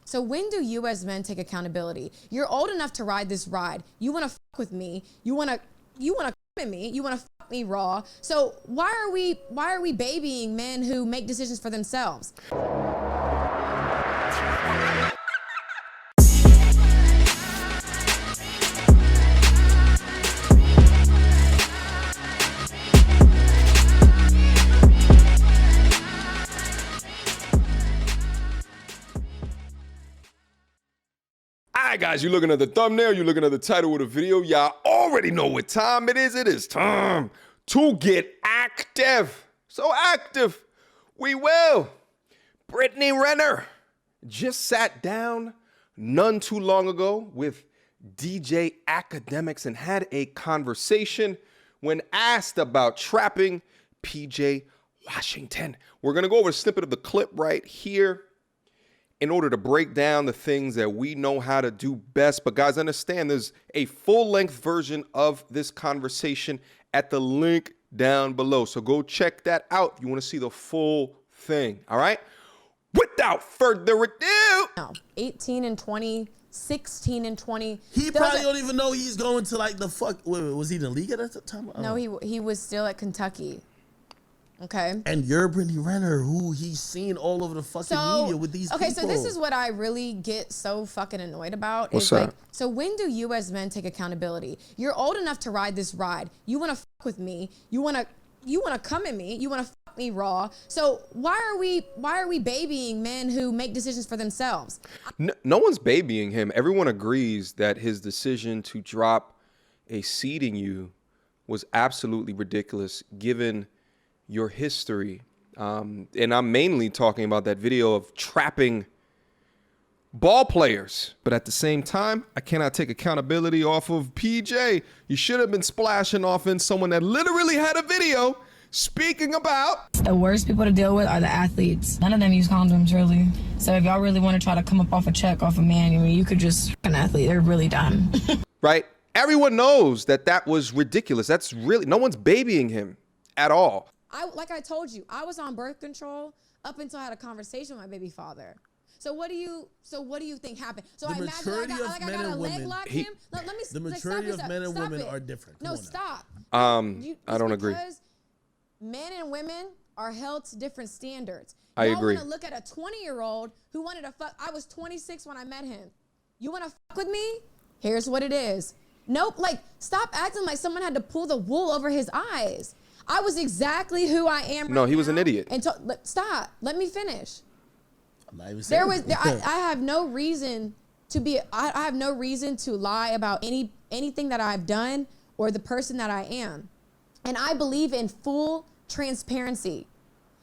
So when do you as men take accountability? You're old enough to ride this ride. You want to fuck with me. You want to come at me. You want to fuck me raw. So why are we babying men who make decisions for themselves? Alright guys, you're looking at the thumbnail, you're looking at the title of the video. Y'all already know what time it is. It is time to get active. So active, we will. Brittany Renner just sat down none too long ago with DJ Akademiks and had a conversation when asked about trapping PJ Washington. We're gonna go over a snippet of the clip right here in order to break down the things that we know how to do best. But guys, understand there's a full-length version of this conversation at the link down below. So go check that out if you want to see the full thing, all right? Without further ado. No, 18 and 20, 16 and 20. He probably don't even know he's going to like the fuck. Wait, was he in the league at that time? No, he was still at Kentucky. Okay. And you're Brittany Renner, who he's seen all over the fucking media with these people. Okay, so this is what I really get so fucking annoyed about. What's that? Like, so when do you as men take accountability? You're old enough to ride this ride. You want to fuck with me. You want to come at me. You want to fuck me raw. So why are we babying men who make decisions for themselves? No one's babying him. Everyone agrees that his decision to drop a seeding you was absolutely ridiculous given your history. And I'm mainly talking about that video of trapping ball players. But at the same time, I cannot take accountability off of PJ. You should have been splashing off in someone that literally had a video speaking about. The worst people to deal with are the athletes. None of them use condoms, really. So if y'all really want to try to come up off a check off a man, I mean, you could just an athlete. They're really dumb. Right? Everyone knows that that was ridiculous. That's really, no one's babying him at all. Like I told you, I was on birth control up until I had a conversation with my baby father. So what do you think happened? So I imagine I got a leg lock him. Let me. The maturity of men and women are different. No, stop. I don't agree. Because men and women are held to different standards. I agree. You want to look at a 20-year-old who wanted to fuck. I was 26 when I met him. You want to fuck with me? Here's what it is. Nope. Like, stop acting like someone had to pull the wool over his eyes. I was exactly who I am right now. No, he was an idiot. And stop. Let me finish. I'm not even saying I have no reason to be. I have no reason to lie about anything that I've done or the person that I am, and I believe in full transparency.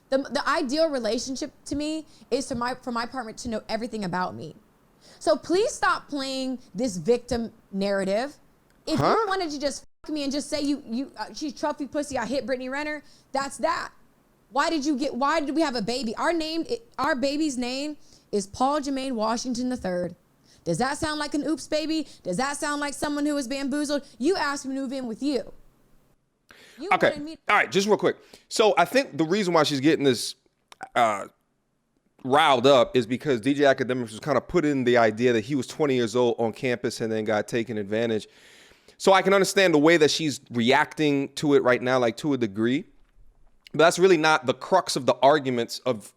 The ideal relationship to me is for my partner to know everything about me. So please stop playing this victim narrative. If you wanted to just fuck me and just say she's trophy pussy, I hit Brittany Renner, that's that. Why did we have a baby? Our baby's name is Paul Jermaine Washington III. Does that sound like an oops baby? Does that sound like someone who was bamboozled? You asked me to move in with you. Okay. All right, just real quick. So I think the reason why she's getting this riled up is because DJ Akademiks was kind of put in the idea that he was 20 years old on campus and then got taken advantage. So I can understand the way that she's reacting to it right now, like to a degree. But that's really not the crux of the arguments of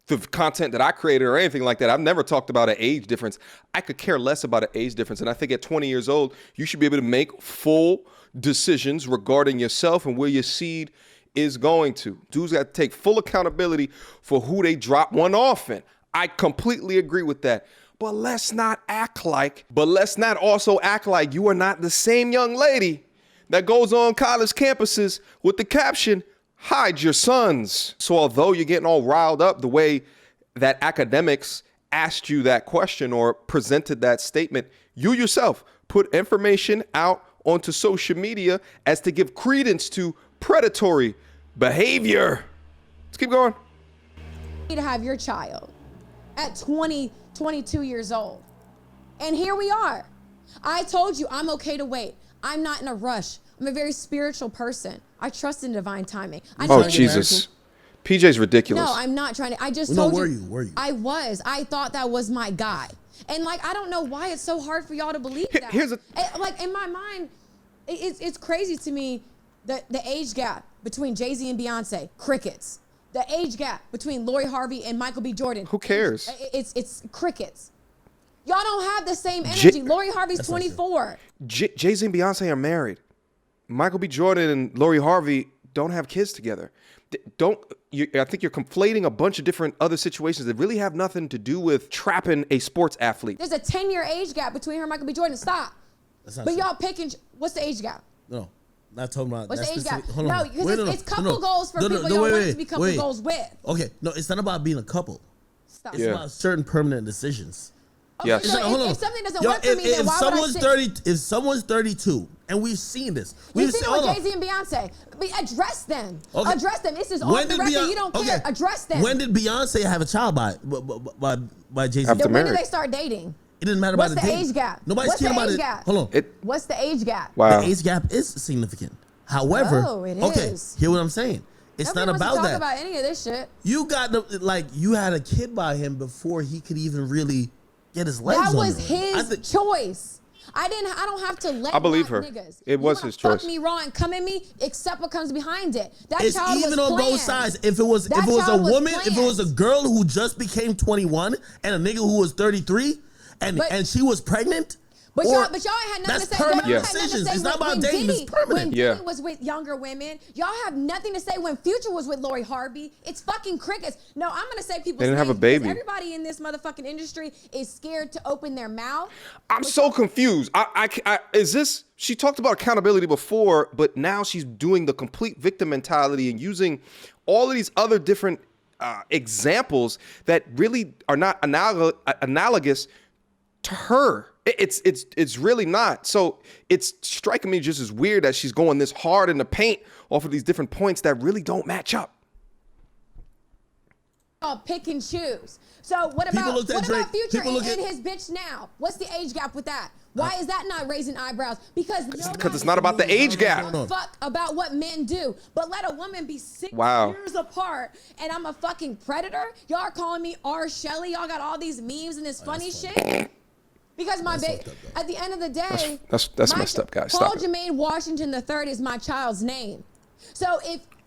the content that I created or anything like that. I've never talked about an age difference. I could care less about an age difference. And I think at 20 years old, you should be able to make full decisions regarding yourself and where your seed is going to. Dudes got to take full accountability for who they drop one off in. I completely agree with that. But let's not also act like you are not the same young lady that goes on college campuses with the caption, hide your sons. So although you're getting all riled up the way that Akademiks asked you that question or presented that statement, you yourself put information out onto social media as to give credence to predatory behavior. Let's keep going. You need to have your child at 20, 22 years old. And here we are. I told you I'm okay to wait. I'm not in a rush. I'm a very spiritual person. I trust in divine timing. Oh, Jesus. PJ's ridiculous. No, I'm not trying to. I just No, told were you. you? Were you? I was. I thought that was my guy. And like, I don't know why it's so hard for y'all to believe that. Here's a like in my mind, it's crazy to me the age gap between Jay-Z and Beyonce, crickets. The age gap between Lori Harvey and Michael B. Jordan. Who cares? It's crickets. Y'all don't have the same energy. Lori Harvey's 24. Jay-Z and Beyonce are married. Michael B. Jordan and Lori Harvey don't have kids together. I think you're conflating a bunch of different other situations that really have nothing to do with trapping a sports athlete. There's a 10-year age gap between her and Michael B. Jordan. Stop. But true. y'all picking, what's the age gap? No, not talking about. What's the age gap? Hold on. No, because it's couple goals for people y'all want to be couple goals with. Okay, no, it's not about being a couple. Stop. It's about certain permanent decisions. Okay, Yes. so Hold on. if something doesn't work for me, then why would I sit? If someone's 32, and we've seen this, We've seen it with Jay-Z and Beyonce. Address them. Okay. Address them. This is off the record. You don't care. Address them. When did Beyonce have a child by Jay-Z? After When marriage. did they start dating? It didn't matter What's about the the date. age gap? Nobody's What's caring the about age it. gap? Hold on. What's the age gap? Wow. The age gap is significant. However, Oh, it okay, is. hear what I'm saying. It's Nobody not wants about to talk that. about any of this shit. You got you had a kid by him before he could even really get his legs That on was you. his choice. I don't have to let I believe black her. niggas. It was his choice. Fuck me raw and come at me, accept what comes behind it. That It's child even was on planned. both sides. If it was That a child was woman, if it was a planned. girl who just became 21 and a nigga who was 33 and she was pregnant. But or- y'all ain't had nothing that's to say. permanent Y'all had nothing to decisions. say It's not about when dating, Diddy, it's permanent. When Yeah. Diddy was with younger women, y'all have nothing to say when Future was with Lori Harvey. It's fucking crickets. No, I'm gonna say people. They didn't have a baby. Everybody in this motherfucking industry is scared to open their mouth. I'm so confused. Is this? She talked about accountability before, but now she's doing the complete victim mentality and using all of these other different examples that really are not analogous to her. It's really not. So it's striking me just as weird that she's going this hard in the paint off of these different points that really don't match up. Pick and choose. So what People about looked at what Drake. about Future People look and at- his bitch now? What's the age gap with that? Why is that not raising eyebrows? Because it's not about the age gap. Fuck about what men do, but let a woman be 6 Wow. years apart, and I'm a fucking predator. Y'all are calling me R. Shelley. Y'all got all these memes and this funny shit. Because my baby, at the end of the day, That's messed up, guys. Paul Stop it. Jermaine Washington III is my child's name. So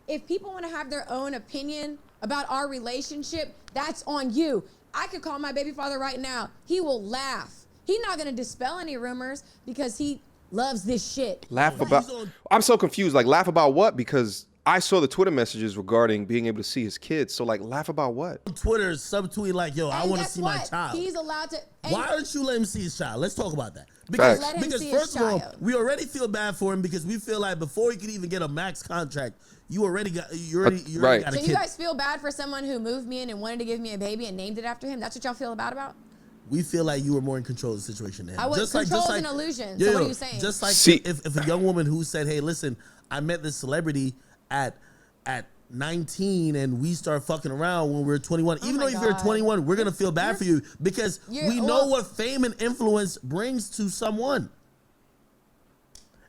if people want to have their own opinion about our relationship, that's on you. I could call my baby father right now. He will laugh. He's not going to dispel any rumors because he loves this shit. Laugh about. I'm so confused. Like, laugh about what? Because I saw the Twitter messages regarding being able to see his kids. So, like, laugh about what? Twitter subtweet like, yo, I And want to guess see what? my child. He's allowed to. and- Why don't you let him see his child? Let's talk about that. Facts. Let him Because see his first of all, child. we already feel bad for him because we feel like before he could even get a max contract, you already got Right. got a So kid. you guys feel bad for someone who moved me in and wanted to give me a baby and named it after him? That's what y'all feel bad about? We feel like you were more in control of the situation than him. I was. Control is an illusion. So what are you saying? Just like See- if a young woman who said, "Hey, listen, I met this celebrity at 19 and we start fucking around when we're 21." Even my though if you're God. 21, we're gonna feel bad for you because we know what fame and influence brings to someone.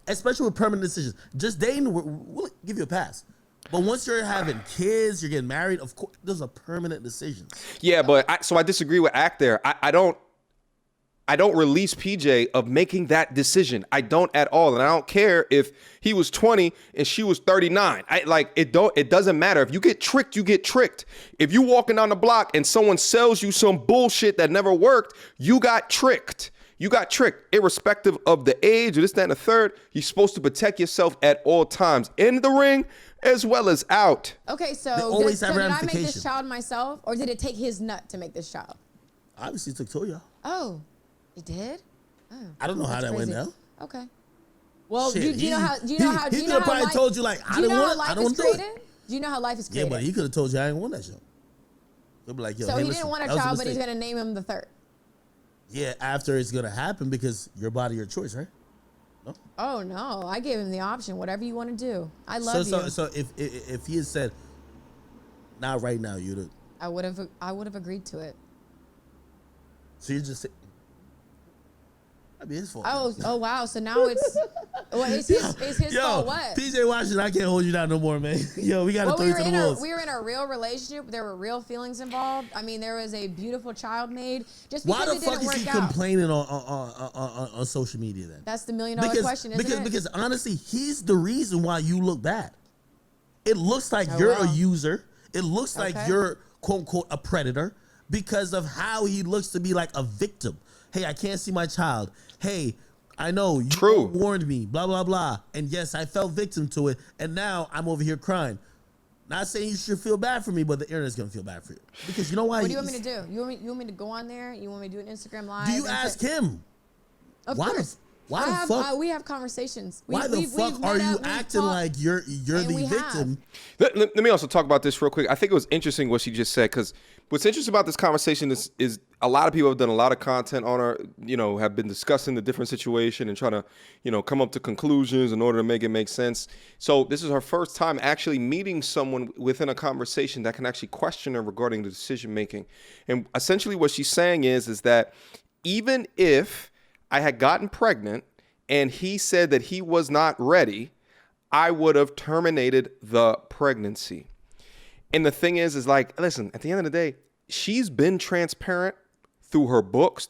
Especially with permanent decisions. Just dating, we'll give you a pass. But once you're having kids, you're getting married, of course, those are permanent decisions. Yeah, but I disagree with Act there. I don't release PJ of making that decision. I don't at all. And I don't care if he was 20 and she was 39. It doesn't matter. If you get tricked, you get tricked. If you walking down the block and someone sells you some bullshit that never worked, you got tricked. You got tricked, irrespective of the age or this, that, and the third. You're supposed to protect yourself at all times, in the ring as well as out. Okay, so, always have did I make ramifications. this child myself, or did it take his nut to make this child? Obviously, it took Toya. Oh, it did? Oh, I don't know how that went crazy. down. Okay. Well, Shit, do you know how? Do you know how? he do you could know have how probably life, told you, like, I do you didn't know want- how I life don't is want to do it. created? Do you know how life is Yeah, created? but he could have told you I didn't want that show. He'll be like, yo, So hey, he listen, didn't want a that was child, but he's mistake. gonna name him the third. Yeah, after it's gonna happen because your body, your choice, right? No. Oh no, I gave him the option. Whatever you want to do, I love you. So if he had said, not right now, you'd have. I would have agreed to it. So you just. That'd be his fault. Oh wow. So now it's Well, it's his fault. What? PJ Washington, I can't hold you down no more, man. Yo, we got to throw you to the wolves. We were in a real relationship. There were real feelings involved. I mean, there was a beautiful child made. Just because Why the fuck is he complaining on social media then? That's the $1 million question, isn't it? Because honestly, he's the reason why you look bad. It looks like you're a user. It looks like you're, quote unquote, a predator because of how he looks to be like a victim. Hey, I can't see my child. Hey, I know you warned me, blah, blah, blah. And yes, I fell victim to it. And now I'm over here crying. Not saying you should feel bad for me, but the internet's going to feel bad for you. Because you know why? What do you want me to do? You want me to go on there? You want me to do an Instagram Live? Do you ask him? Of course. Why the fuck? We have conversations. Why the fuck are you acting like you're the victim? Let me also talk about this real quick. I think it was interesting what she just said, because what's interesting about this conversation is a lot of people have done a lot of content on her, have been discussing the different situation and trying to, come up to conclusions in order to make it make sense. So this is her first time actually meeting someone within a conversation that can actually question her regarding the decision making. And essentially what she's saying is that even if I had gotten pregnant and he said that he was not ready, I would have terminated the pregnancy. And the thing is like, listen, at the end of the day, she's been transparent through her books,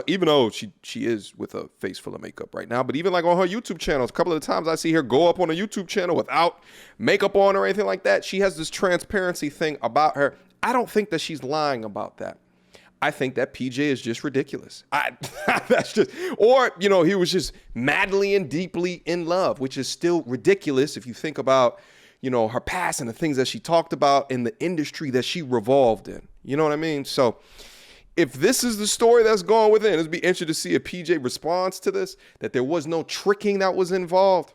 even though she is with a face full of makeup right now, but even like on her YouTube channels, a couple of the times I see her go up on a YouTube channel without makeup on or anything like that, she has this transparency thing about her. I don't think that she's lying about that. I think that PJ is just ridiculous. He was just madly and deeply in love, which is still ridiculous if you think about, her past and the things that she talked about in the industry that she revolved in. You know what I mean? So if this is the story that's going with it, it'd be interesting to see if PJ responds to this, that there was no tricking that was involved.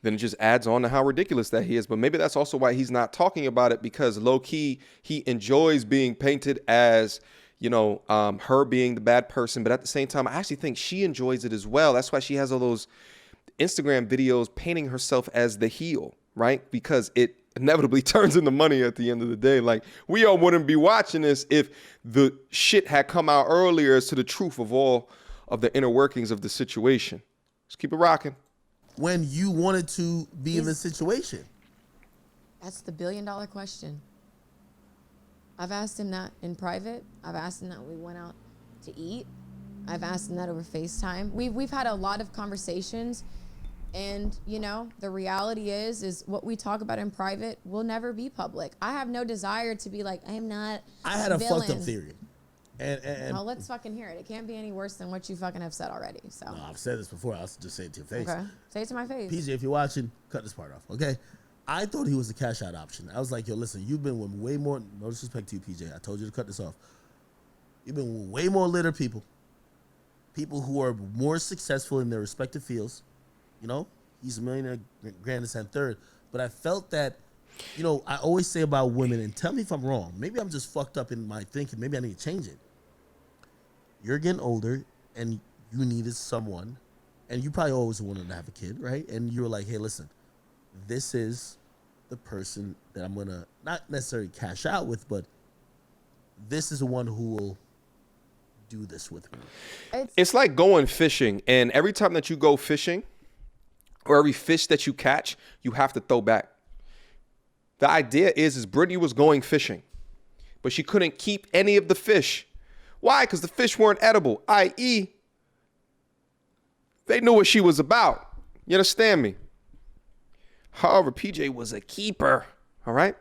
Then it just adds on to how ridiculous that he is. But maybe that's also why he's not talking about it, because low key, he enjoys being painted as, her being the bad person. But at the same time, I actually think she enjoys it as well. That's why she has all those Instagram videos painting herself as the heel, right? Because it inevitably turns into money at the end of the day. Like, we all wouldn't be watching this if the shit had come out earlier as to the truth of all of the inner workings of the situation. Just keep it rocking. When you wanted to be in the situation? That's the $1 billion question. I've asked him that in private. I've asked him that when we went out to eat. I've asked him that over FaceTime. We've had a lot of conversations, and the reality is what we talk about in private will never be public. I have no desire to be like, I'm not. I had a fucked up theory. And well, let's fucking hear it. It can't be any worse than what you fucking have said already. So no, I've said this before. I'll just say it to your face. Okay, say it to my face. PJ, if you're watching, cut this part off, okay? I thought he was a cash out option. I was like, yo, listen, you've been with way more, no disrespect to you, PJ. I told you to cut this off. You've been with way more litter people who are more successful in their respective fields. He's a millionaire, grandest and third. But I felt that, I always say about women, and tell me if I'm wrong. Maybe I'm just fucked up in my thinking. Maybe I need to change it. You're getting older, and you needed someone, and you probably always wanted to have a kid, right? And you were like, hey, listen, this is the person that I'm going to not necessarily cash out with, but this is the one who will do this with me. It's like going fishing, and every time that you go fishing, or every fish that you catch, you have to throw back. The idea is Brittany was going fishing, but she couldn't keep any of the fish. Why? Because the fish weren't edible, i.e., they knew what she was about. You understand me? However, PJ was a keeper, all right?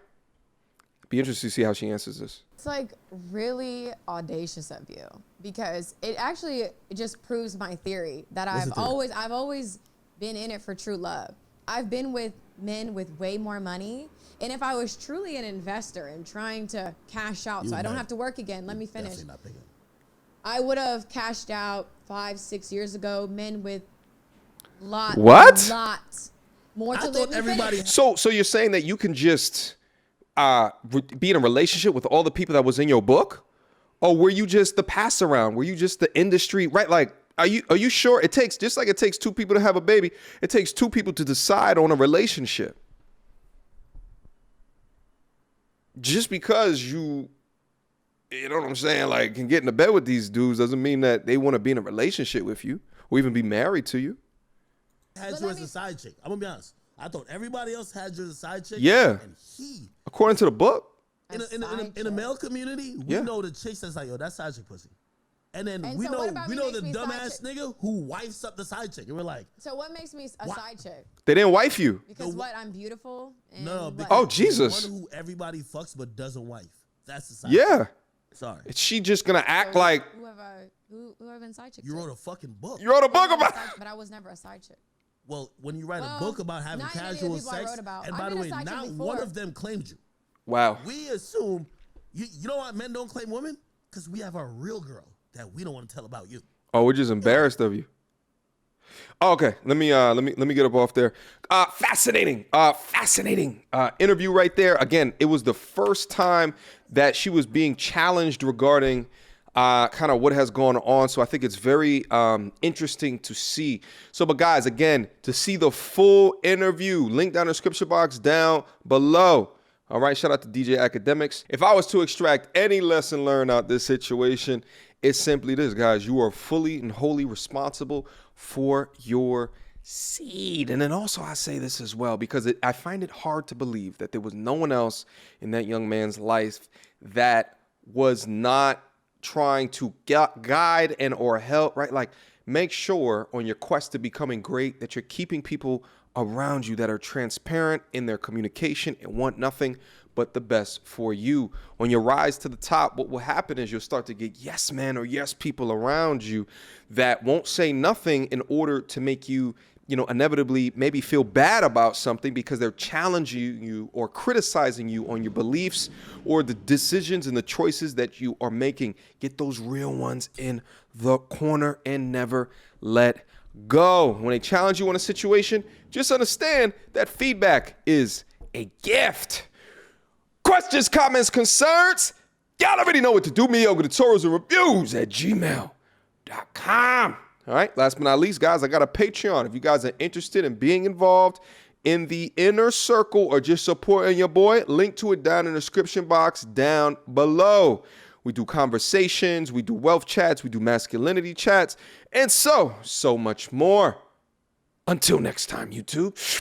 Be interested to see how she answers this. It's like really audacious of you, because it just proves my theory that I've always been in it for true love. I've been with men with way more money, and if I was truly an investor and trying to cash out so I don't have to work again, let me finish. I would have cashed out 5-6 years ago. Men with lots more to live. Everybody. So you're saying that you can just be in a relationship with all the people that was in your book, or were you just the pass around? Were you just the industry, right? Like, are you sure it takes, just like it takes two people to have a baby, it takes two people to decide on a relationship? Just because you know what I'm saying, like, can get into bed with these dudes doesn't mean that they want to be in a relationship with you, or even be married to you. Had But you let as me- a side chick. I'm gonna be honest. I thought everybody else had you as a side chick. Yeah. And he, According to the book. in A a side the chick. male community, we Yeah. know the chicks that's like, yo, that's side chick pussy. And then And we so know what about me the makes me side dumbass chick? nigga who wifes up the side chick. And we're like, So what makes me a Why- side chick? They didn't wife you. Because The- what? I'm beautiful. And no, what? because Oh, the Jesus. one who everybody fucks but doesn't wife. That's the side Yeah. chick. Sorry. Is she just gonna act So like who have I been side chick? You to? wrote a fucking book. you wrote a book I was about? a side- but I was never a side chick. Well, when you write a Well, book about having not many of the casual people I sex, wrote about. and I've by the been a way, side chick not before. one of them claimed you. Wow. We assume, you know why men don't claim women? Because we have our real girl that we don't want to tell about you. Oh, we're just embarrassed of you. Oh, okay, let me get up off there. Fascinating interview right there. Again, it was the first time that she was being challenged regarding kind of what has gone on. So I think it's very interesting to see. So, but guys, again, to see the full interview, link down in the description box down below. All right, shout out to DJ Akademiks. If I was to extract any lesson learned out this situation, it's simply this, guys. You are fully and wholly responsible for your seed. And then also I say this as well, because I find it hard to believe that there was no one else in that young man's life that was not trying to guide and or help, right? Like, make sure on your quest to becoming great that you're keeping people around you that are transparent in their communication and want nothing but the best for you. On your rise to the top, what will happen is you'll start to get yes men or yes people around you that won't say nothing in order to make you, inevitably maybe feel bad about something because they're challenging you or criticizing you on your beliefs or the decisions and the choices that you are making. Get those real ones in the corner and never let go. When they challenge you on a situation, just understand that feedback is a gift. Questions, comments, concerns? Y'all already know what to do. Mediocre tutorials and reviews at gmail.com. All right, last but not least, guys, I got a Patreon. If you guys are interested in being involved in the inner circle or just supporting your boy, link to it down in the description box down below. We do conversations, we do wealth chats, we do masculinity chats, and so much more. Until next time, YouTube.